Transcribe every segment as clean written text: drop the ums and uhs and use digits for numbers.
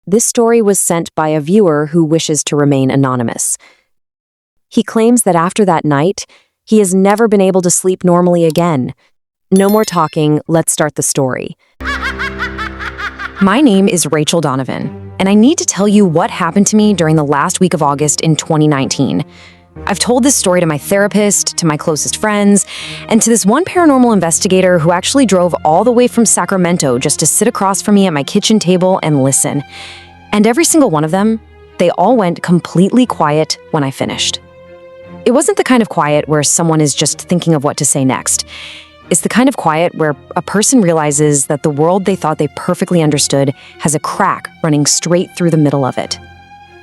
This story was sent by a viewer who wishes to remain anonymous. He claims that after that night, he has never been able to sleep normally again. No more talking, let's start the story. My name is Rachel Donovan, and I need to tell you what happened to me during the last week of August in 2019. I've told this story to my therapist, to my closest friends, and to this one paranormal investigator who actually drove all the way from Sacramento just to sit across from me at my kitchen table and listen. And every single one of them, they all went completely quiet when I finished. It wasn't the kind of quiet where someone is just thinking of what to say next. It's the kind of quiet where a person realizes that the world they thought they perfectly understood has a crack running straight through the middle of it.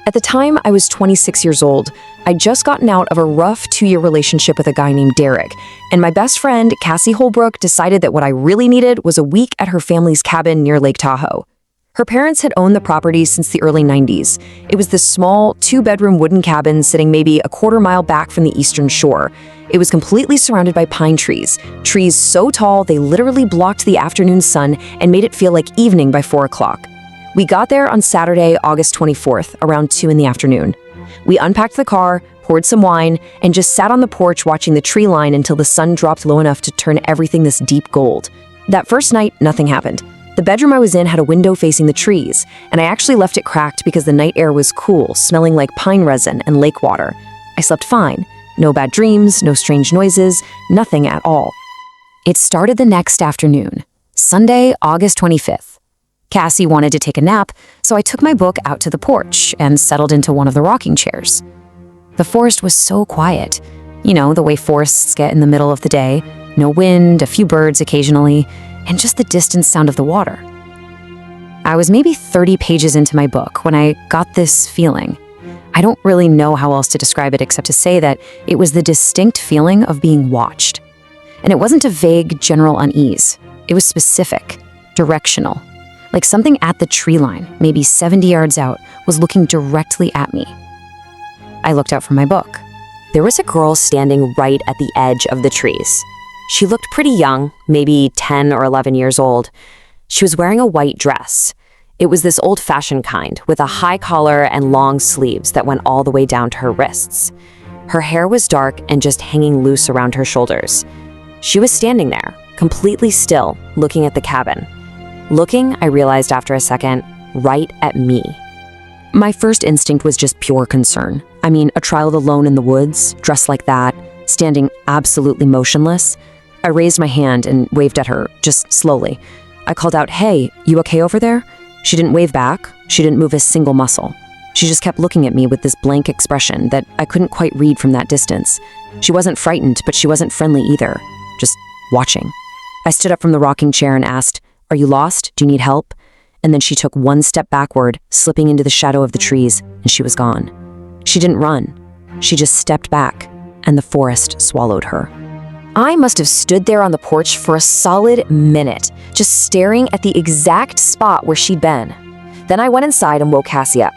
At the time, I was 26 years old. I'd just gotten out of a rough 2-year relationship with a guy named Derek, and my best friend, Cassie Holbrook, decided that what I really needed was a week at her family's cabin near Lake Tahoe. Her parents had owned the property since the early 90s. It was this small, 2-bedroom wooden cabin sitting maybe a quarter-mile back from the eastern shore. It was completely surrounded by pine trees so tall they literally blocked the afternoon sun and made it feel like evening by 4 o'clock. We got there on Saturday, August 24th, around 2 in the afternoon. We unpacked the car, poured some wine, and just sat on the porch watching the tree line until the sun dropped low enough to turn everything this deep gold. That first night, nothing happened. The bedroom I was in had a window facing the trees, and I actually left it cracked because the night air was cool, smelling like pine resin and lake water. I slept fine. No bad dreams, no strange noises, nothing at all. It started the next afternoon, Sunday, August 25th. Cassie wanted to take a nap, so I took my book out to the porch and settled into one of the rocking chairs. The forest was so quiet. You know, the way forests get in the middle of the day. No wind, a few birds occasionally, and just the distant sound of the water. I was maybe 30 pages into my book when I got this feeling. I don't really know how else to describe it except to say that it was the distinct feeling of being watched. And it wasn't a vague, general unease. It was specific, directional. Like something at the tree line, maybe 70 yards out, was looking directly at me. I looked out from my book. There was a girl standing right at the edge of the trees. She looked pretty young, maybe 10 or 11 years old. She was wearing a white dress. It was this old-fashioned kind, with a high collar and long sleeves that went all the way down to her wrists. Her hair was dark and just hanging loose around her shoulders. She was standing there, completely still, looking at the cabin. Looking, I realized after a second, right at me. My first instinct was just pure concern. I mean, a child alone in the woods, dressed like that, standing absolutely motionless. I raised my hand and waved at her, just slowly. I called out, "Hey, you okay over there?" She didn't wave back. She didn't move a single muscle. She just kept looking at me with this blank expression that I couldn't quite read from that distance. She wasn't frightened, but she wasn't friendly either. Just watching. I stood up from the rocking chair and asked, "Are you lost? Do you need help?" And then she took one step backward, slipping into the shadow of the trees, and she was gone. She didn't run. She just stepped back, and the forest swallowed her. I must have stood there on the porch for a solid minute, just staring at the exact spot where she'd been. Then I went inside and woke Cassie up.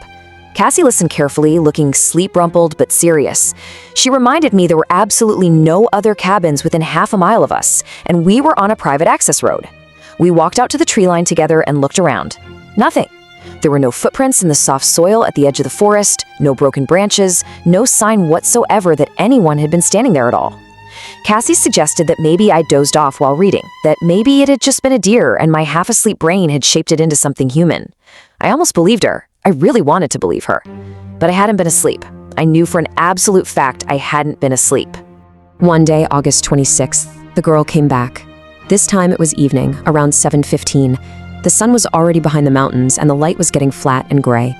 Cassie listened carefully, looking sleep-rumpled but serious. She reminded me there were absolutely no other cabins within half a mile of us, and we were on a private access road. We walked out to the tree line together and looked around. Nothing. There were no footprints in the soft soil at the edge of the forest, no broken branches, no sign whatsoever that anyone had been standing there at all. Cassie suggested that maybe I dozed off while reading, that maybe it had just been a deer and my half-asleep brain had shaped it into something human. I almost believed her. I really wanted to believe her. But I hadn't been asleep. I knew for an absolute fact I hadn't been asleep. One day, August 26th, the girl came back. This time it was evening, around 7:15. The sun was already behind the mountains and the light was getting flat and gray.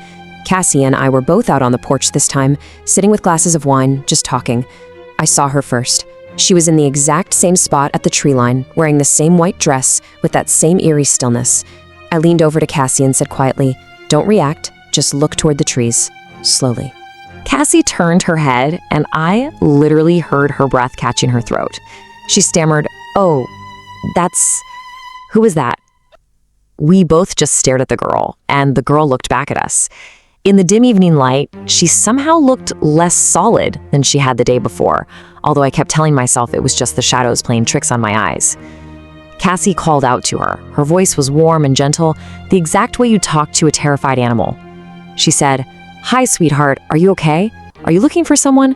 Cassie and I were both out on the porch this time, sitting with glasses of wine, just talking. I saw her first. She was in the exact same spot at the tree line, wearing the same white dress with that same eerie stillness. I leaned over to Cassie and said quietly, "Don't react, just look toward the trees, slowly." Cassie turned her head and I literally heard her breath catch in her throat. She stammered, "Oh, who was that?" We both just stared at the girl, and the girl looked back at us. In the dim evening light, she somehow looked less solid than she had the day before, although I kept telling myself it was just the shadows playing tricks on my eyes. Cassie called out to her. Her voice was warm and gentle, the exact way you talk to a terrified animal. She said, "Hi, sweetheart, are you okay? Are you looking for someone?"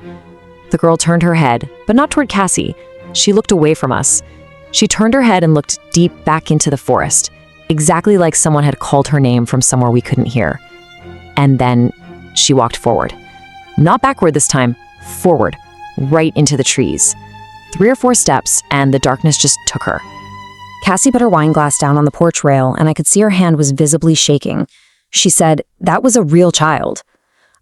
The girl turned her head, but not toward Cassie. She looked away from us. She turned her head and looked deep back into the forest, exactly like someone had called her name from somewhere we couldn't hear. And then she walked forward. Not backward this time, forward, right into the trees. 3 or 4 steps, and the darkness just took her. Cassie put her wine glass down on the porch rail, and I could see her hand was visibly shaking. She said, "That was a real child."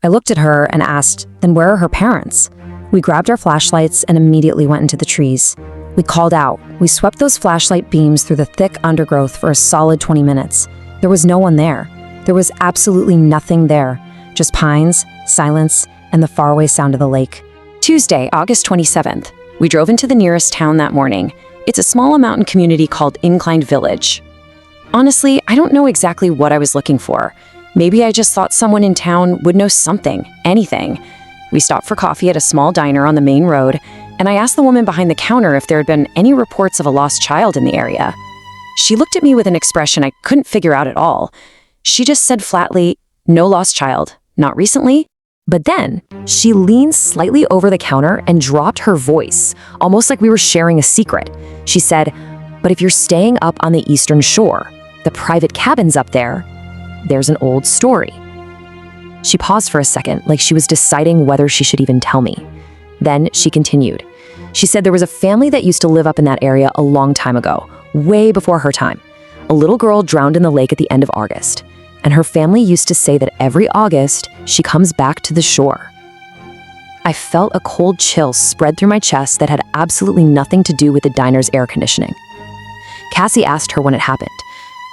I looked at her and asked, "Then where are her parents?" We grabbed our flashlights and immediately went into the trees. We called out. We swept those flashlight beams through the thick undergrowth for a solid 20 minutes. There was no one there. There was absolutely nothing there. Just pines, silence, and the faraway sound of the lake. Tuesday, August 27th. We drove into the nearest town that morning. It's a small mountain community called Inclined Village. Honestly, I don't know exactly what I was looking for. Maybe I just thought someone in town would know something, anything. We stopped for coffee at a small diner on the main road, and I asked the woman behind the counter if there had been any reports of a lost child in the area. She looked at me with an expression I couldn't figure out at all. She just said flatly, "No lost child. Not recently." But then, she leaned slightly over the counter and dropped her voice, almost like we were sharing a secret. She said, "But if you're staying up on the eastern shore, the private cabins up there, there's an old story." She paused for a second, like she was deciding whether she should even tell me. Then she continued. She said there was a family that used to live up in that area a long time ago, way before her time. A little girl drowned in the lake at the end of August, and her family used to say that every August she comes back to the shore. I felt a cold chill spread through my chest that had absolutely nothing to do with the diner's air conditioning. Cassie asked her when it happened.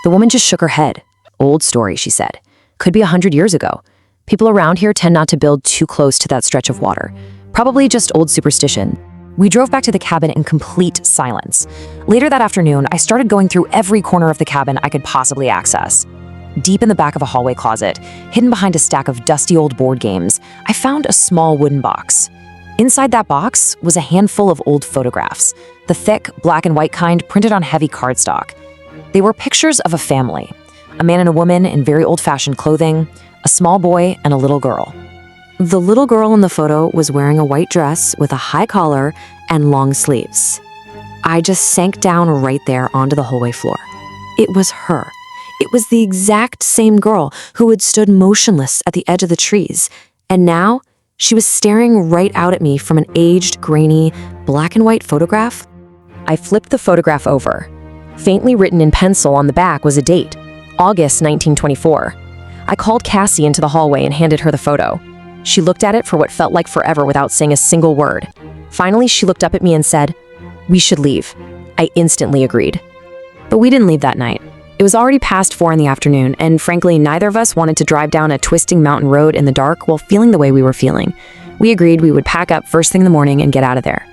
The woman just shook her head. "Old story," she said. "Could be 100 years ago. People around here tend not to build too close to that stretch of water. Probably just old superstition." We drove back to the cabin in complete silence. Later that afternoon, I started going through every corner of the cabin I could possibly access. Deep in the back of a hallway closet, hidden behind a stack of dusty old board games, I found a small wooden box. Inside that box was a handful of old photographs, the thick, black and white kind printed on heavy cardstock. They were pictures of a family, a man and a woman in very old-fashioned clothing, a small boy and a little girl. The little girl in the photo was wearing a white dress with a high collar and long sleeves. I just sank down right there onto the hallway floor. It was her. It was the exact same girl who had stood motionless at the edge of the trees, and now she was staring right out at me from an aged, grainy, black and white photograph. I flipped the photograph over. Faintly written in pencil on the back was a date, August 1924. I called Cassie into the hallway and handed her the photo. She looked at it for what felt like forever without saying a single word. Finally, she looked up at me and said, "We should leave." I instantly agreed. But we didn't leave that night. It was already past 4 in the afternoon, and frankly, neither of us wanted to drive down a twisting mountain road in the dark while feeling the way we were feeling. We agreed we would pack up first thing in the morning and get out of there.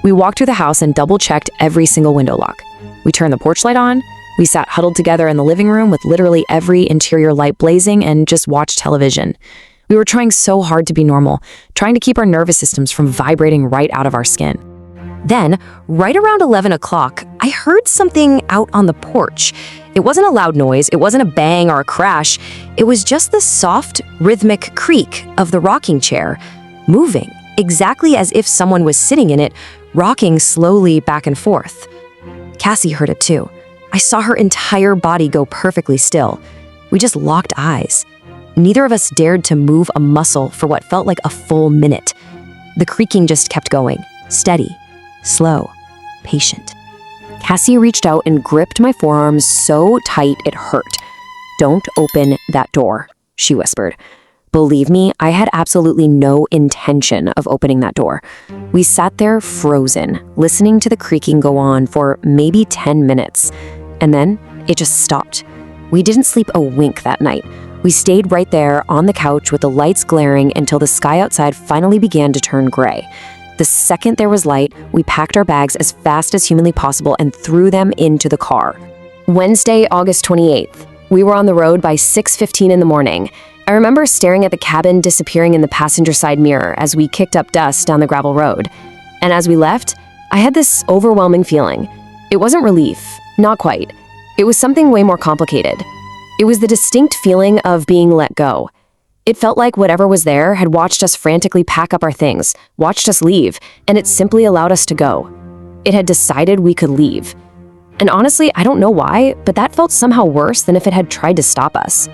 We walked through the house and double-checked every single window lock. We turned the porch light on. We sat huddled together in the living room with literally every interior light blazing and just watched television. We were trying so hard to be normal, trying to keep our nervous systems from vibrating right out of our skin. Then, right around 11 o'clock, I heard something out on the porch. It wasn't a loud noise, it wasn't a bang or a crash. It was just the soft, rhythmic creak of the rocking chair, moving, exactly as if someone was sitting in it, rocking slowly back and forth. Cassie heard it too. I saw her entire body go perfectly still. We just locked eyes. Neither of us dared to move a muscle for what felt like a full minute. The creaking just kept going, steady, slow, patient. Cassie reached out and gripped my forearms so tight it hurt. "Don't open that door," she whispered. Believe me, I had absolutely no intention of opening that door. We sat there frozen, listening to the creaking go on for maybe 10 minutes. And then it just stopped. We didn't sleep a wink that night. We stayed right there on the couch with the lights glaring until the sky outside finally began to turn gray. The second there was light, we packed our bags as fast as humanly possible and threw them into the car. Wednesday, August 28th. We were on the road by 6:15 in the morning. I remember staring at the cabin disappearing in the passenger side mirror as we kicked up dust down the gravel road. And as we left, I had this overwhelming feeling. It wasn't relief. Not quite. It was something way more complicated. It was the distinct feeling of being let go. It felt like whatever was there had watched us frantically pack up our things, watched us leave, and it simply allowed us to go. It had decided we could leave. And honestly, I don't know why, but that felt somehow worse than if it had tried to stop us.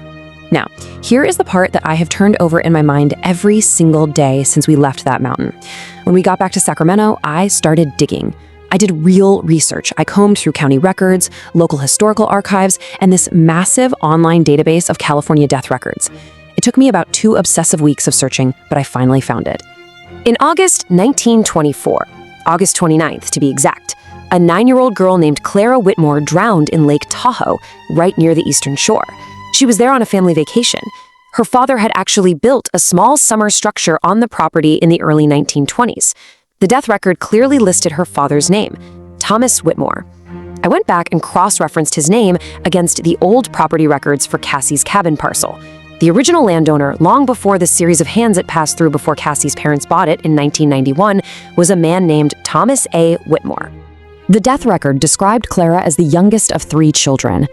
Now, here is the part that I have turned over in my mind every single day since we left that mountain. When we got back to Sacramento, I started digging. I did real research. I combed through county records, local historical archives, and this massive online database of California death records. It took me about 2 obsessive weeks of searching, but I finally found it. In August 1924, August 29th to be exact, a 9-year-old girl named Clara Whitmore drowned in Lake Tahoe, right near the eastern shore. She was there on a family vacation. Her father had actually built a small summer structure on the property in the early 1920s. The death record clearly listed her father's name, Thomas Whitmore. I went back and cross-referenced his name against the old property records for Cassie's cabin parcel. The original landowner, long before the series of hands it passed through before Cassie's parents bought it in 1991, was a man named Thomas A. Whitmore. The death record described Clara as the youngest of 3 children,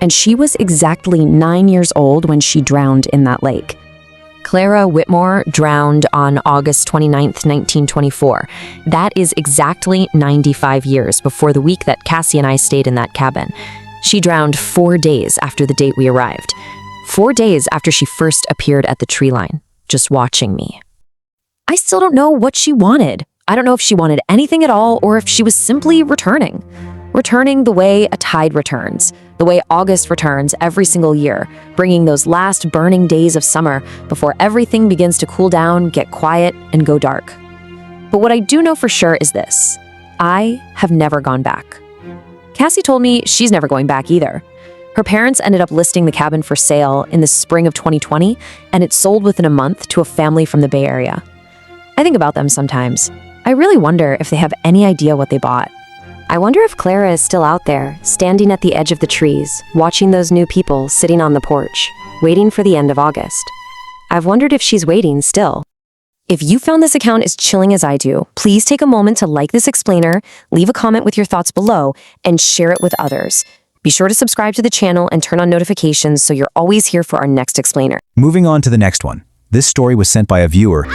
and she was exactly 9 years old when she drowned in that lake. Clara Whitmore drowned on August 29, 1924. That is exactly 95 years before the week that Cassie and I stayed in that cabin. She drowned 4 days after the date we arrived. 4 days after she first appeared at the tree line, just watching me. I still don't know what she wanted. I don't know if she wanted anything at all or if she was simply returning. Returning the way a tide returns, the way August returns every single year, bringing those last burning days of summer before everything begins to cool down, get quiet, and go dark. But what I do know for sure is this: I have never gone back. Cassie told me she's never going back either. Her parents ended up listing the cabin for sale in the spring of 2020, and it sold within a month to a family from the Bay Area. I think about them sometimes. I really wonder if they have any idea what they bought. I wonder if Clara is still out there, standing at the edge of the trees, watching those new people sitting on the porch, waiting for the end of August. I've wondered if she's waiting still. If you found this account as chilling as I do, please take a moment to like this explainer, leave a comment with your thoughts below, and share it with others. Be sure to subscribe to the channel and turn on notifications so you're always here for our next explainer. Moving on to the next one. This story was sent by a viewer.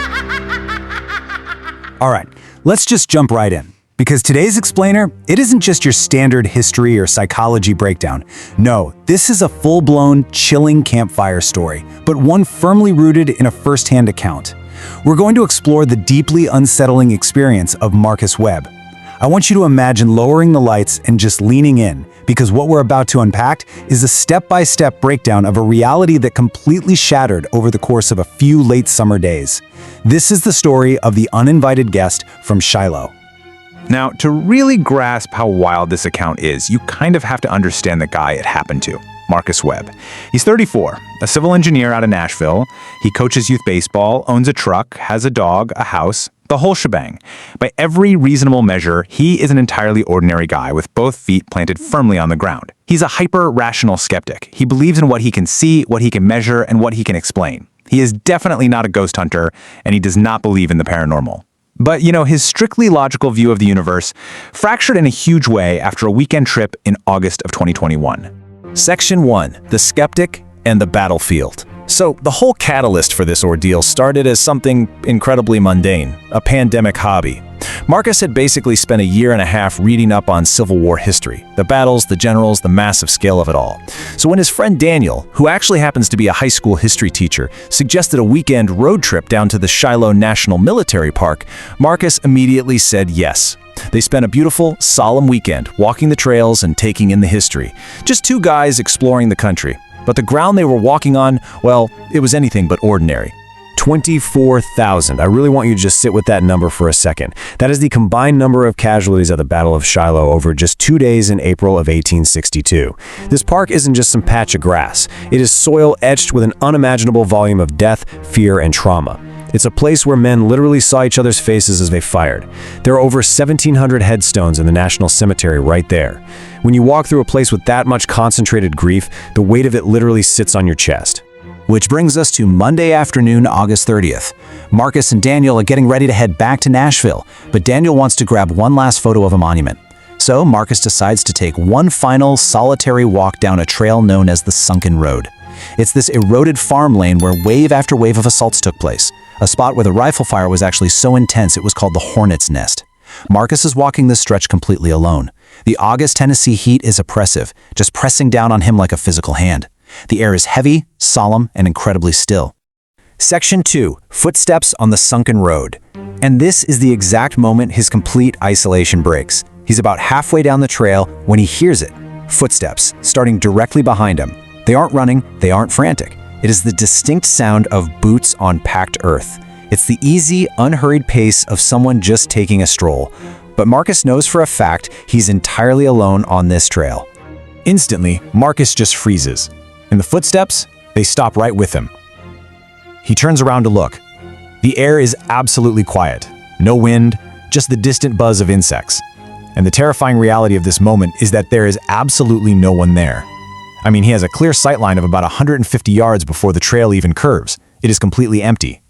All right, let's just jump right in. Because today's explainer, it isn't just your standard history or psychology breakdown. No, this is a full-blown, chilling campfire story, but one firmly rooted in a first-hand account. We're going to explore the deeply unsettling experience of Marcus Webb. I want you to imagine lowering the lights and just leaning in, because what we're about to unpack is a step-by-step breakdown of a reality that completely shattered over the course of a few late summer days. This is the story of the uninvited guest from Shiloh. Now, to really grasp how wild this account is, you kind of have to understand the guy it happened to, Marcus Webb. He's 34, a civil engineer out of Nashville. He coaches youth baseball, owns a truck, has a dog, a house, the whole shebang. By every reasonable measure, he is an entirely ordinary guy with both feet planted firmly on the ground. He's a hyper-rational skeptic. He believes in what he can see, what he can measure, and what he can explain. He is definitely not a ghost hunter, and he does not believe in the paranormal. But, his strictly logical view of the universe fractured in a huge way after a weekend trip in August of 2021. Section 1. The Skeptic and the Battlefield. So, the whole catalyst for this ordeal started as something incredibly mundane, a pandemic hobby. Marcus had basically spent a year and a half reading up on Civil War history, the battles, the generals, the massive scale of it all. So when his friend Daniel, who actually happens to be a high school history teacher, suggested a weekend road trip down to the Shiloh National Military Park, Marcus immediately said yes. They spent a beautiful, solemn weekend walking the trails and taking in the history. Just 2 guys exploring the country. But the ground they were walking on, well, it was anything but ordinary. 24,000. I really want you to just sit with that number for a second. That is the combined number of casualties at the Battle of Shiloh over just 2 days in April of 1862. This park isn't just some patch of grass. It is soil etched with an unimaginable volume of death, fear, and trauma. It's a place where men literally saw each other's faces as they fired. There are over 1,700 headstones in the National Cemetery right there. When you walk through a place with that much concentrated grief, the weight of it literally sits on your chest. Which brings us to Monday afternoon, August 30th. Marcus and Daniel are getting ready to head back to Nashville, but Daniel wants to grab one last photo of a monument. So Marcus decides to take one final solitary walk down a trail known as the Sunken Road. It's this eroded farm lane where wave after wave of assaults took place, a spot where the rifle fire was actually so intense it was called the Hornet's Nest. Marcus is walking this stretch completely alone. The August Tennessee heat is oppressive, just pressing down on him like a physical hand. The air is heavy, solemn, and incredibly still. Section 2. Footsteps on the Sunken Road. And this is the exact moment his complete isolation breaks. He's about halfway down the trail when he hears it. Footsteps, starting directly behind him. They aren't running, they aren't frantic. It is the distinct sound of boots on packed earth. It's the easy, unhurried pace of someone just taking a stroll. But Marcus knows for a fact he's entirely alone on this trail. Instantly, Marcus just freezes. And the footsteps, they stop right with him. He turns around to look. The air is absolutely quiet. No wind, just the distant buzz of insects. And the terrifying reality of this moment is that there is absolutely no one there. I mean, he has a clear sightline of about 150 yards before the trail even curves. It is completely empty.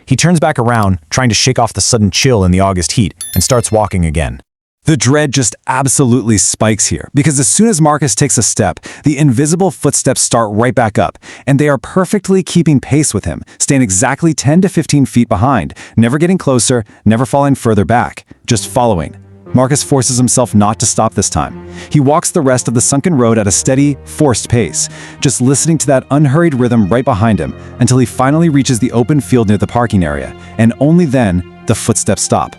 He turns back around, trying to shake off the sudden chill in the August heat, and starts walking again. The dread just absolutely spikes here, because as soon as Marcus takes a step, the invisible footsteps start right back up, and they are perfectly keeping pace with him, staying exactly 10 to 15 feet behind, never getting closer, never falling further back, just following. Marcus forces himself not to stop this time. He walks the rest of the sunken road at a steady, forced pace, just listening to that unhurried rhythm right behind him until he finally reaches the open field near the parking area, and only then the footsteps stop.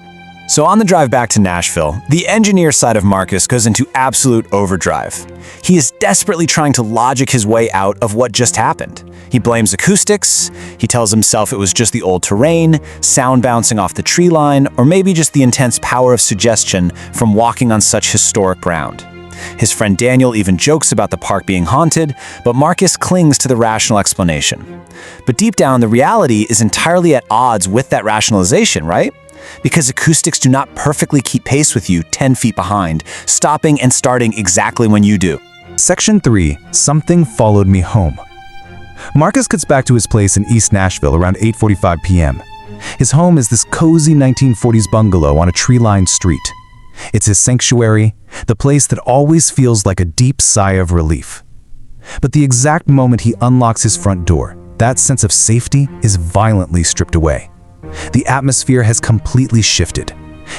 So on the drive back to Nashville, the engineer side of Marcus goes into absolute overdrive. He is desperately trying to logic his way out of what just happened. He blames acoustics, he tells himself it was just the old terrain, sound bouncing off the tree line, or maybe just the intense power of suggestion from walking on such historic ground. His friend Daniel even jokes about the park being haunted, but Marcus clings to the rational explanation. But deep down, the reality is entirely at odds with that rationalization, right? Because acoustics do not perfectly keep pace with you 10 feet behind, stopping and starting exactly when you do. Section 3. Something followed me home. Marcus gets back to his place in East Nashville around 8:45 p.m. His home is this cozy 1940s bungalow on a tree-lined street. It's his sanctuary, the place that always feels like a deep sigh of relief. But the exact moment he unlocks his front door, that sense of safety is violently stripped away. The atmosphere has completely shifted.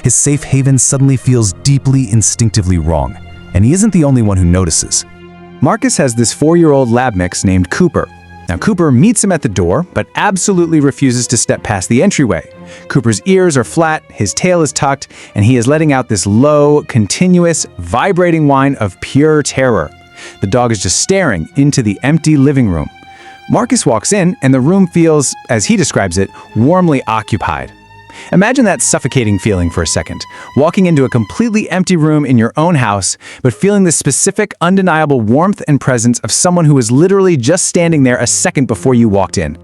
His safe haven suddenly feels deeply instinctively wrong, and he isn't the only one who notices. Marcus has this 4-year-old lab mix named Cooper. Now, Cooper meets him at the door, but absolutely refuses to step past the entryway. Cooper's ears are flat, his tail is tucked, and he is letting out this low, continuous, vibrating whine of pure terror. The dog is just staring into the empty living room. Marcus walks in, and the room feels, as he describes it, warmly occupied. Imagine that suffocating feeling for a second, walking into a completely empty room in your own house, but feeling the specific, undeniable warmth and presence of someone who was literally just standing there a second before you walked in.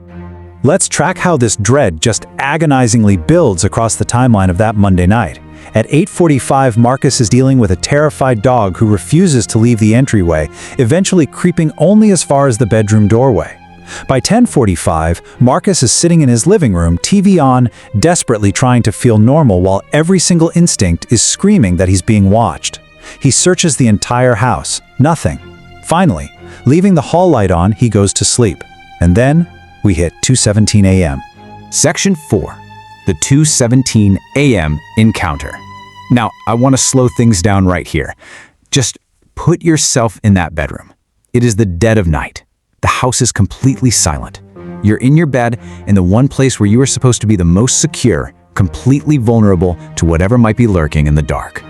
Let's track how this dread just agonizingly builds across the timeline of that Monday night. At 8:45, Marcus is dealing with a terrified dog who refuses to leave the entryway, eventually creeping only as far as the bedroom doorway. By 10:45, Marcus is sitting in his living room, TV on, desperately trying to feel normal while every single instinct is screaming that he's being watched. He searches the entire house. Nothing. Finally, leaving the hall light on, he goes to sleep. And then, we hit 2:17 a.m. Section 4. The 2:17 a.m. encounter. Now, I want to slow things down right here. Just put yourself in that bedroom. It is the dead of night. The house is completely silent. You're in your bed in the one place where you are supposed to be the most secure, completely vulnerable to whatever might be lurking in the dark.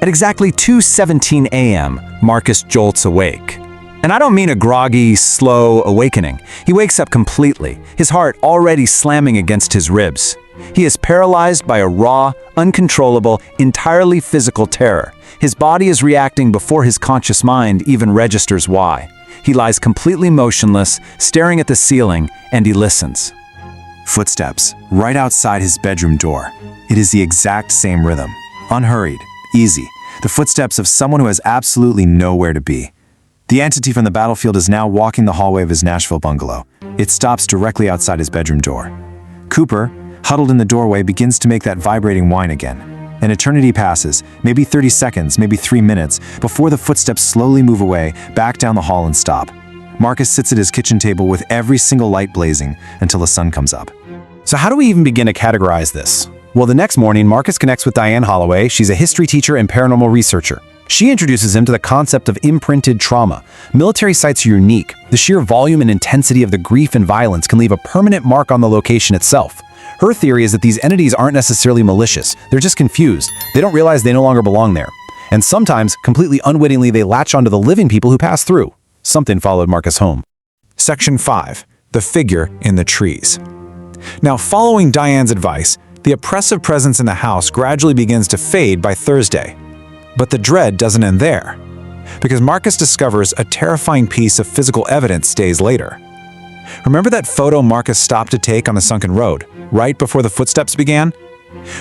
At exactly 2:17 a.m., Marcus jolts awake. And I don't mean a groggy, slow awakening. He wakes up completely, his heart already slamming against his ribs. He is paralyzed by a raw, uncontrollable, entirely physical terror. His body is reacting before his conscious mind even registers why. He lies completely motionless, staring at the ceiling, and he listens. Footsteps, right outside his bedroom door. It is the exact same rhythm. Unhurried, easy. The footsteps of someone who has absolutely nowhere to be. The entity from the battlefield is now walking the hallway of his Nashville bungalow. It stops directly outside his bedroom door. Cooper, huddled in the doorway, begins to make that vibrating whine again. An eternity passes, maybe 30 seconds, maybe 3 minutes, before the footsteps slowly move away, back down the hall and stop. Marcus sits at his kitchen table with every single light blazing until the sun comes up. So how do we even begin to categorize this? Well, the next morning, Marcus connects with Diane Holloway. She's a history teacher and paranormal researcher. She introduces him to the concept of imprinted trauma. Military sites are unique. The sheer volume and intensity of the grief and violence can leave a permanent mark on the location itself. Her theory is that these entities aren't necessarily malicious. They're just confused. They don't realize they no longer belong there. And sometimes, completely unwittingly, they latch onto the living people who pass through. Something followed Marcus home. Section 5. The figure in the trees. Now, following Diane's advice, the oppressive presence in the house gradually begins to fade by Thursday. But the dread doesn't end there, because Marcus discovers a terrifying piece of physical evidence days later. Remember that photo Marcus stopped to take on the sunken road, right before the footsteps began?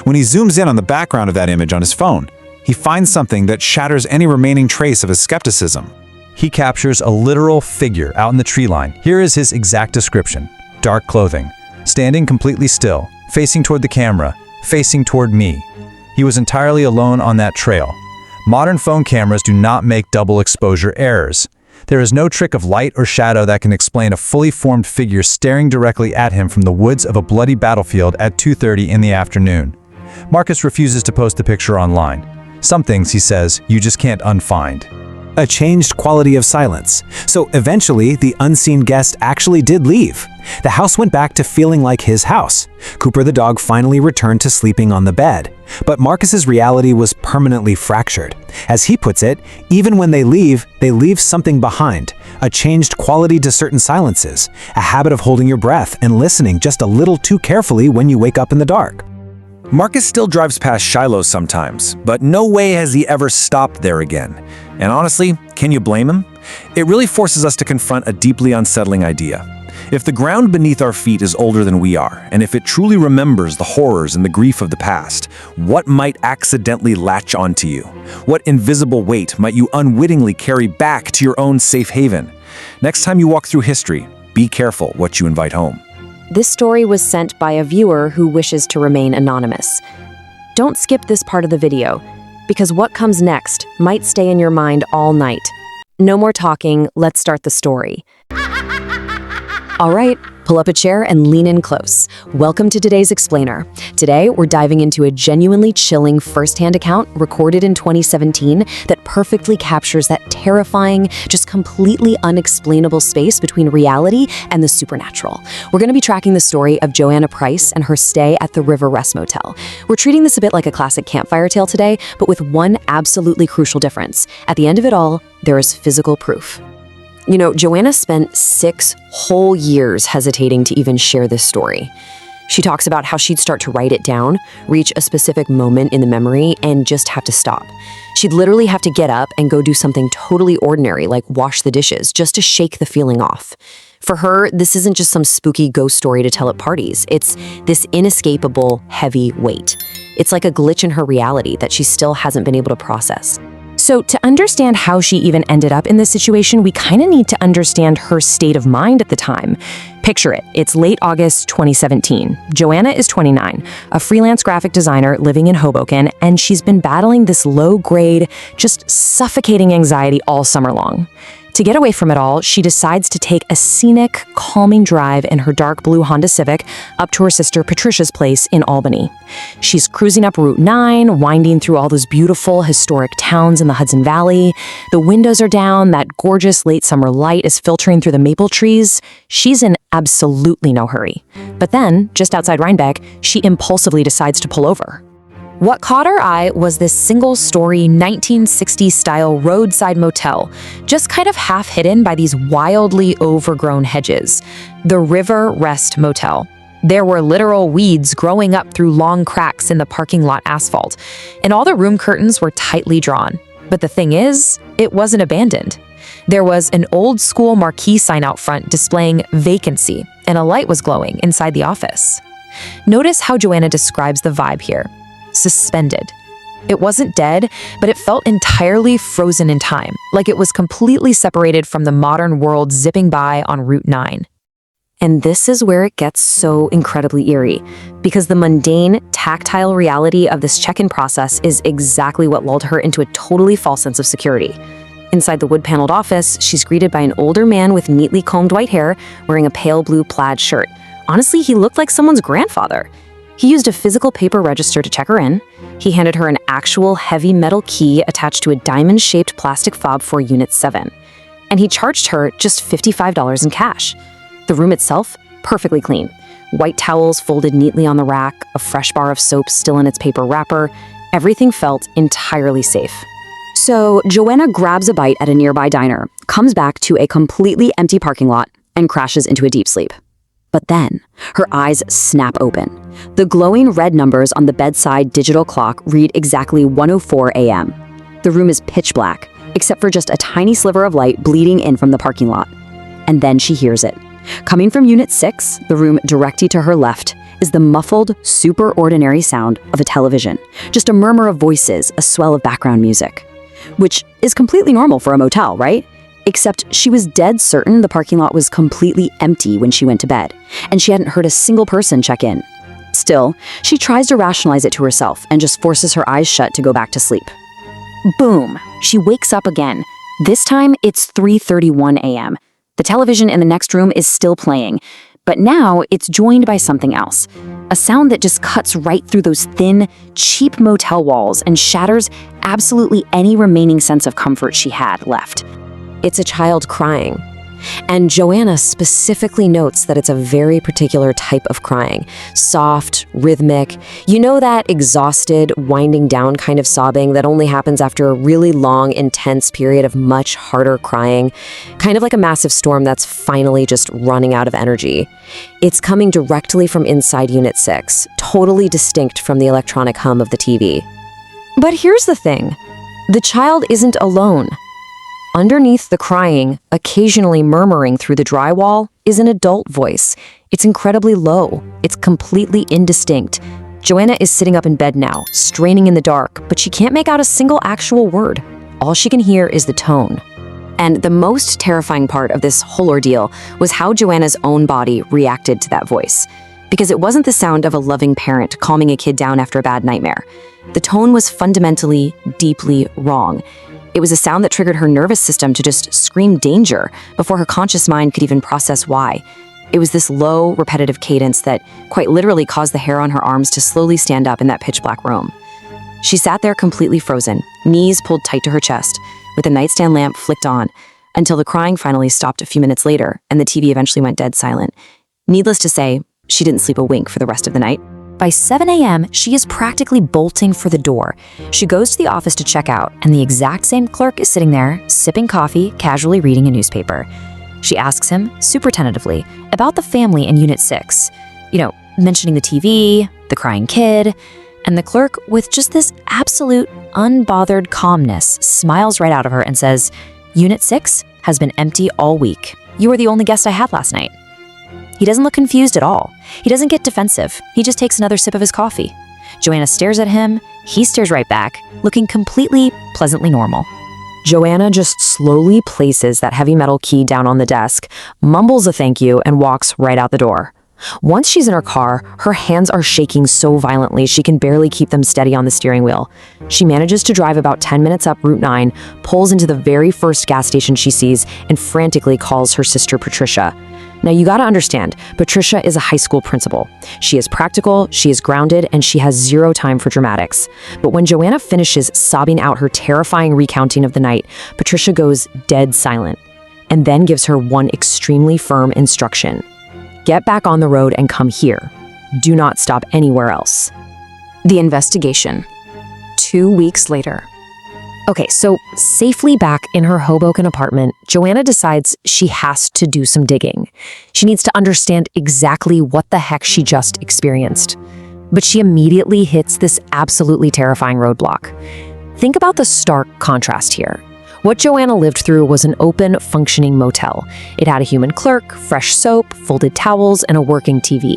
When he zooms in on the background of that image on his phone, he finds something that shatters any remaining trace of his skepticism. He captures a literal figure out in the tree line. Here is his exact description. Dark clothing, standing completely still, facing toward the camera, facing toward me. He was entirely alone on that trail. Modern phone cameras do not make double exposure errors. There is no trick of light or shadow that can explain a fully formed figure staring directly at him from the woods of a bloody battlefield at 2:30 in the afternoon. Marcus refuses to post the picture online. Some things, he says, you just can't unfind. A changed quality of silence. So eventually, the unseen guest actually did leave. The house went back to feeling like his house. Cooper the dog finally returned to sleeping on the bed. But Marcus's reality was permanently fractured. As he puts it, even when they leave something behind. A changed quality to certain silences. A habit of holding your breath and listening just a little too carefully when you wake up in the dark. Marcus still drives past Shiloh's sometimes, but no way has he ever stopped there again. And honestly, can you blame him? It really forces us to confront a deeply unsettling idea. If the ground beneath our feet is older than we are, and if it truly remembers the horrors and the grief of the past, what might accidentally latch onto you? What invisible weight might you unwittingly carry back to your own safe haven? Next time you walk through history, be careful what you invite home. This story was sent by a viewer who wishes to remain anonymous. Don't skip this part of the video, because what comes next might stay in your mind all night. No more talking, let's start the story. All right, pull up a chair and lean in close. Welcome to today's Explainer. Today, we're diving into a genuinely chilling first-hand account recorded in 2017 that perfectly captures that terrifying, just completely unexplainable space between reality and the supernatural. We're going to be tracking the story of Joanna Price and her stay at the River Rest Motel. We're treating this a bit like a classic campfire tale today, but with one absolutely crucial difference. At the end of it all, there is physical proof. You know, Joanna spent 6 whole years hesitating to even share this story. She talks about how she'd start to write it down, reach a specific moment in the memory, and just have to stop. She'd literally have to get up and go do something totally ordinary, like wash the dishes, just to shake the feeling off. For her, this isn't just some spooky ghost story to tell at parties. It's this inescapable, heavy weight. It's like a glitch in her reality that she still hasn't been able to process. So to understand how she even ended up in this situation, we kind of need to understand her state of mind at the time. Picture it. It's late August 2017. Joanna is 29, a freelance graphic designer living in Hoboken, and she's been battling this low-grade, just suffocating anxiety all summer long. To get away from it all, she decides to take a scenic, calming drive in her dark blue Honda Civic up to her sister Patricia's place in Albany. She's cruising up Route 9, winding through all those beautiful, historic towns in the Hudson Valley. The windows are down, that gorgeous late summer light is filtering through the maple trees. She's in absolutely no hurry. But then, just outside Rhinebeck, she impulsively decides to pull over. What caught her eye was this single-story 1960s-style roadside motel, just kind of half hidden by these wildly overgrown hedges. The River Rest Motel. There were literal weeds growing up through long cracks in the parking lot asphalt, and all the room curtains were tightly drawn. But the thing is, it wasn't abandoned. There was an old-school marquee sign out front displaying vacancy, and a light was glowing inside the office. Notice how Joanna describes the vibe here. Suspended. It wasn't dead, but it felt entirely frozen in time, like it was completely separated from the modern world zipping by on Route 9. And this is where it gets so incredibly eerie, because the mundane, tactile reality of this check-in process is exactly what lulled her into a totally false sense of security. Inside the wood-paneled office, she's greeted by an older man with neatly combed white hair wearing a pale blue plaid shirt. Honestly, he looked like someone's grandfather. He used a physical paper register to check her in. He handed her an actual heavy metal key attached to a diamond-shaped plastic fob for Unit 7. And he charged her just $55 in cash. The room itself, perfectly clean. White towels folded neatly on the rack, a fresh bar of soap still in its paper wrapper. Everything felt entirely safe. So Joanna grabs a bite at a nearby diner, comes back to a completely empty parking lot, and crashes into a deep sleep. But then, her eyes snap open. The glowing red numbers on the bedside digital clock read exactly 1:04 a.m. The room is pitch black, except for just a tiny sliver of light bleeding in from the parking lot. And then she hears it. Coming from Unit 6, the room directly to her left, is the muffled, super ordinary sound of a television. Just a murmur of voices, a swell of background music. Which is completely normal for a motel, right? Except she was dead certain the parking lot was completely empty when she went to bed, and she hadn't heard a single person check in. Still, she tries to rationalize it to herself and just forces her eyes shut to go back to sleep. Boom! She wakes up again. This time, it's 3:31 a.m. The television in the next room is still playing, but now it's joined by something else. A sound that just cuts right through those thin, cheap motel walls and shatters absolutely any remaining sense of comfort she had left. It's a child crying. And Joanna specifically notes that it's a very particular type of crying. Soft, rhythmic. You know that exhausted, winding down kind of sobbing that only happens after a really long, intense period of much harder crying? Kind of like a massive storm that's finally just running out of energy. It's coming directly from inside Unit 6, totally distinct from the electronic hum of the TV. But here's the thing. The child isn't alone. Underneath the crying, occasionally murmuring through the drywall, is an adult voice. It's incredibly low. It's completely indistinct. Joanna is sitting up in bed now, straining in the dark, but she can't make out a single actual word. All she can hear is the tone. And the most terrifying part of this whole ordeal was how Joanna's own body reacted to that voice. Because it wasn't the sound of a loving parent calming a kid down after a bad nightmare. The tone was fundamentally, deeply wrong. It was a sound that triggered her nervous system to just scream danger before her conscious mind could even process why. It was this low, repetitive cadence that quite literally caused the hair on her arms to slowly stand up in that pitch-black room. She sat there completely frozen, knees pulled tight to her chest, with the nightstand lamp flicked on, until the crying finally stopped a few minutes later and the TV eventually went dead silent. Needless to say, she didn't sleep a wink for the rest of the night. By 7 a.m., she is practically bolting for the door. She goes to the office to check out, and the exact same clerk is sitting there, sipping coffee, casually reading a newspaper. She asks him, super tentatively, about the family in Unit 6. Mentioning the TV, the crying kid, and the clerk, with just this absolute, unbothered calmness, smiles right out of her and says, "Unit 6 has been empty all week. You were the only guest I had last night." He doesn't look confused at all. He doesn't get defensive. He just takes another sip of his coffee. Joanna stares at him. He stares right back, looking completely, pleasantly normal. Joanna just slowly places that heavy metal key down on the desk, mumbles a thank you, and walks right out the door. Once she's in her car, her hands are shaking so violently she can barely keep them steady on the steering wheel. She manages to drive about 10 minutes up Route 9, pulls into the very first gas station she sees, and frantically calls her sister Patricia. Now you gotta understand, Patricia is a high school principal. She is practical, she is grounded, and she has zero time for dramatics. But when Joanna finishes sobbing out her terrifying recounting of the night, Patricia goes dead silent, and then gives her one extremely firm instruction. Get back on the road and come here. Do not stop anywhere else. The investigation. 2 weeks later. Okay, so safely back in her Hoboken apartment, Joanna decides she has to do some digging. She needs to understand exactly what the heck she just experienced. But she immediately hits this absolutely terrifying roadblock. Think about the stark contrast here. What Joanna lived through was an open, functioning motel. It had a human clerk, fresh soap, folded towels, and a working TV.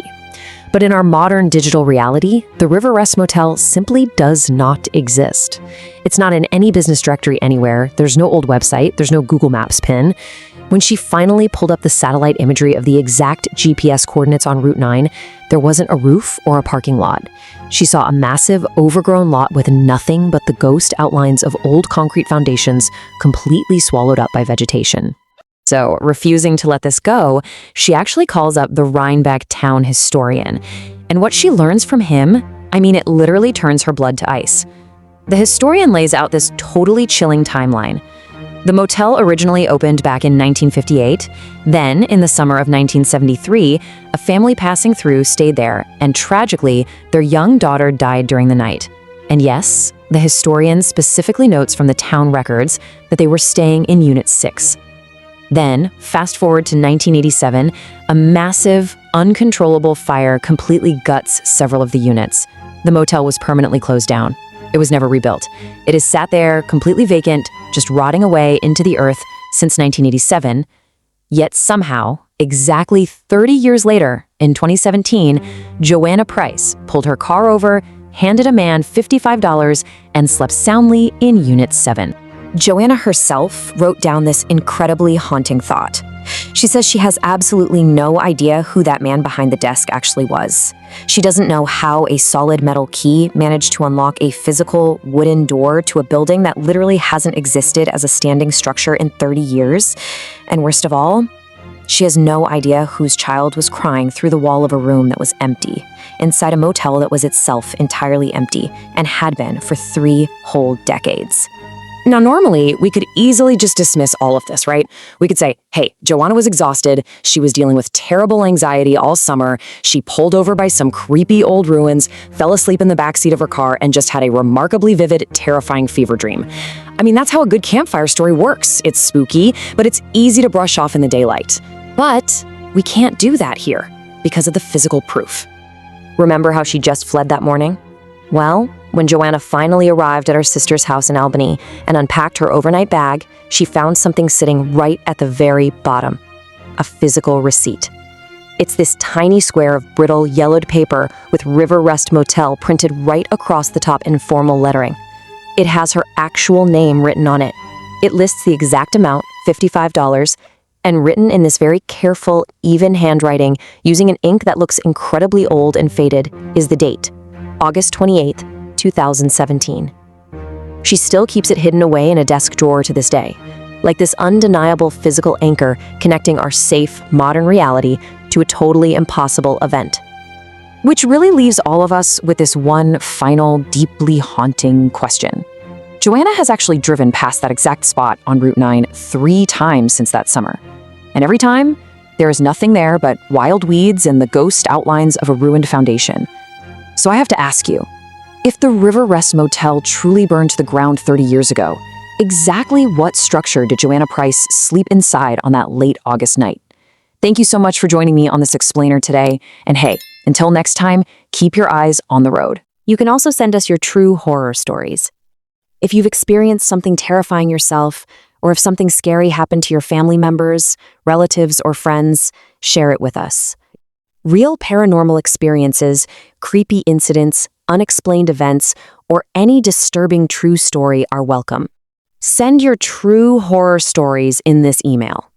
But in our modern digital reality, the River Rest Motel simply does not exist. It's not in any business directory anywhere. There's no old website. There's no Google Maps pin. When she finally pulled up the satellite imagery of the exact GPS coordinates on Route 9, there wasn't a roof or a parking lot. She saw a massive, overgrown lot with nothing but the ghost outlines of old concrete foundations completely swallowed up by vegetation. So, refusing to let this go, she actually calls up the Rhinebeck town historian. And what she learns from him, it literally turns her blood to ice. The historian lays out this totally chilling timeline. The motel originally opened back in 1958. Then, in the summer of 1973, a family passing through stayed there, and tragically, their young daughter died during the night. And yes, the historian specifically notes from the town records that they were staying in Unit 6. Then, fast forward to 1987, a massive, uncontrollable fire completely guts several of the units. The motel was permanently closed down. It was never rebuilt. It has sat there, completely vacant, just rotting away into the earth since 1987. Yet somehow, exactly 30 years later, in 2017, Joanna Price pulled her car over, handed a man $55, and slept soundly in Unit 7. Joanna herself wrote down this incredibly haunting thought. She says she has absolutely no idea who that man behind the desk actually was. She doesn't know how a solid metal key managed to unlock a physical wooden door to a building that literally hasn't existed as a standing structure in 30 years. And worst of all, she has no idea whose child was crying through the wall of a room that was empty, inside a motel that was itself entirely empty and had been for 3 whole decades. Now, normally, we could easily just dismiss all of this, right? We could say, hey, Joanna was exhausted, she was dealing with terrible anxiety all summer, she pulled over by some creepy old ruins, fell asleep in the backseat of her car, and just had a remarkably vivid, terrifying fever dream. That's how a good campfire story works. It's spooky, but it's easy to brush off in the daylight. But we can't do that here because of the physical proof. Remember how she just fled that morning? Well, when Joanna finally arrived at her sister's house in Albany and unpacked her overnight bag, she found something sitting right at the very bottom: a physical receipt. It's this tiny square of brittle, yellowed paper with River Rest Motel printed right across the top in formal lettering. It has her actual name written on it. It lists the exact amount, $55, and written in this very careful, even handwriting, using an ink that looks incredibly old and faded, is the date: August 28th, 2017. She still keeps it hidden away in a desk drawer to this day, like this undeniable physical anchor connecting our safe, modern reality to a totally impossible event. Which really leaves all of us with this one final, deeply haunting question. Joanna has actually driven past that exact spot on Route 9 3 times since that summer. And every time, there is nothing there but wild weeds and the ghost outlines of a ruined foundation. So I have to ask you, if the River Rest Motel truly burned to the ground 30 years ago, exactly what structure did Joanna Price sleep inside on that late August night? Thank you so much for joining me on this explainer today. And hey, until next time, keep your eyes on the road. You can also send us your true horror stories. If you've experienced something terrifying yourself, or if something scary happened to your family members, relatives, or friends, share it with us. Real paranormal experiences, creepy incidents, unexplained events, or any disturbing true story are welcome. Send your true horror stories in this email.